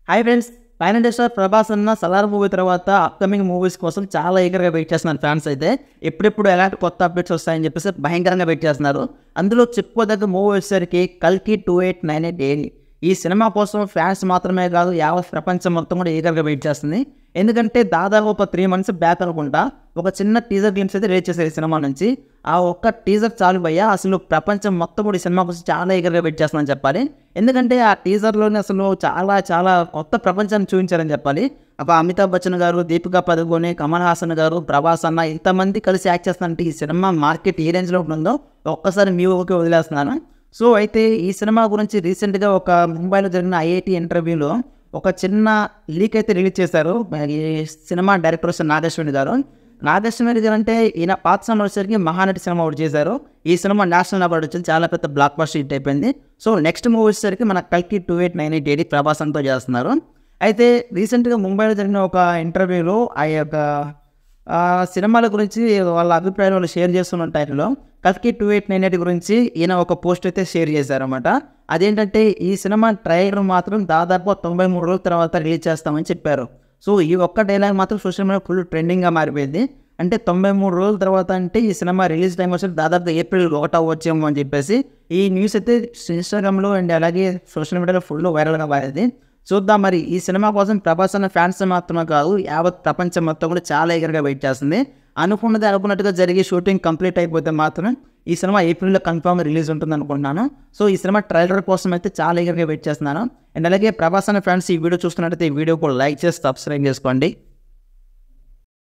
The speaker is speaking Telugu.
Hi friends, final star Prabhas అన్న సలార్ మూవీ తర్వాత అప్కమింగ్ మూవీస్ కోసం చాలా ఈగర్గా వెయిట్ చేస్తున్నారు ఫ్యాన్స్. అయితే ఎప్పుడెప్పుడు ఎలాంటి కొత్త అప్డేట్స్ వస్తాయని చెప్పేసి భయంకరంగా వెయిట్ చేస్తున్నారు. అందులో చెప్పుకోదగ్గ మూవీ వచ్చేసరికి కల్కి 2898 ఈ సినిమా కోసం ఫ్యాన్స్ మాత్రమే కాదు, యావత్ ప్రపంచం మొత్తం కూడా ఈగర్గా వెయిట్ చేస్తుంది. ఎందుకంటే దాదాపు ఒక 3 months బ్యాక్ అనుకుంటా ఒక చిన్న టీజర్ గేమ్స్ అయితే రిలీజ్ చేశారు ఈ సినిమా నుంచి. ఆ ఒక్క టీజర్ చాలు భయ్యా, అసలు ప్రపంచం మొత్తం కూడా ఈ సినిమా కోసం చాలా ఈగర్గా వెయిట్ చేస్తుందని చెప్పాలి. ఎందుకంటే ఆ టీజర్లోనే అసలు చాలా చాలా కొత్త ప్రపంచాన్ని చూపించారని చెప్పాలి. అమితాబ్ బచ్చన్ గారు, దీపికా పదుకోనే, కమల్ హాసన్ గారు, ప్రభాస్ అన్న ఇంతమంది కలిసి యాక్ట్ చేస్తానంటే ఈ సినిమా మార్కెట్ ఏ రేంజ్లో ఉంటుందో ఒక్కసారి మీ ఊరికి వదిలేస్తున్నాను. సో అయితే ఈ సినిమా గురించి రీసెంట్గా ఒక ముంబైలో జరిగిన ఐఐటి ఇంటర్వ్యూలో ఒక చిన్న లీక్ అయితే రిలీజ్ చేశారు. ఈ సినిమా డైరెక్టర్ వచ్చి నాగేశ్వరి గారు అంటే ఈయన పాత సినిమా వచ్చేసరికి మహానటి సినిమా ఒకటి చేశారు. ఈ సినిమా నేషనల్ అవార్డు వచ్చింది, చాలా పెద్ద బ్లాక్ బస్టర్ హిట్ అయిపోయింది. సో నెక్స్ట్ మూవీ వచ్చేసరికి మన కల్కి 2898 ప్రభాస్ అంతా చేస్తున్నారు. అయితే రీసెంట్గా ముంబైలో జరిగిన ఒక ఇంటర్వ్యూలో ఆ యొక్క సినిమాల గురించి వాళ్ళ అభిప్రాయాలు వాళ్ళు షేర్ చేస్తున్న టైంలో కల్కి 2898 గురించి ఈయన ఒక పోస్ట్ అయితే షేర్ చేశారన్నమాట. అదేంటంటే ఈ సినిమా ట్రైలర్ మాత్రం దాదాపు 93 రోజుల తర్వాత రిలీజ్ చేస్తామని చెప్పారు. సో ఈ ఒక్క డైలాగ్ మాత్రం సోషల్ మీడియా ఫుల్ ట్రెండింగ్గా మారిపోయింది. అంటే 93 రోజుల తర్వాత అంటే ఈ సినిమా రిలీజ్ టైం వచ్చి దాదాపు April 1 అవ్వచ్చేమో అని చెప్పేసి ఈ న్యూస్ అయితే ఇన్స్టాగ్రామ్లో అండ్ అలాగే సోషల్ మీడియాలో ఫుల్ వైరల్గా మారింది. చూద్దాం మరి ఈ సినిమా కోసం ప్రభాస్ అన్న ఫ్యాన్స్ మాత్రమే కాదు, యావత్ ప్రపంచం మొత్తం కూడా చాలా ఈగర్గా వెయిట్ చేస్తుంది. అనుకున్నట్టుగా జరిగి షూటింగ్ కంప్లీట్ అయిపోతే మాత్రం ఈ సినిమా ఏప్రిల్లో కన్ఫామ్గా రిలీజ్ ఉంటుంది అనుకుంటున్నాను. సో ఈ సినిమా ట్రైలర్ కోసం అయితే చాలా ఈగర్గా వెయిట్ చేస్తున్నాను. అండ్ అలాగే ప్రభాస్ అన్న ఫ్యాన్స్ ఈ వీడియో చూస్తున్నట్టయితే ఈ వీడియో కూడా లైక్ చేసి సబ్స్క్రైబ్ చేసుకోండి.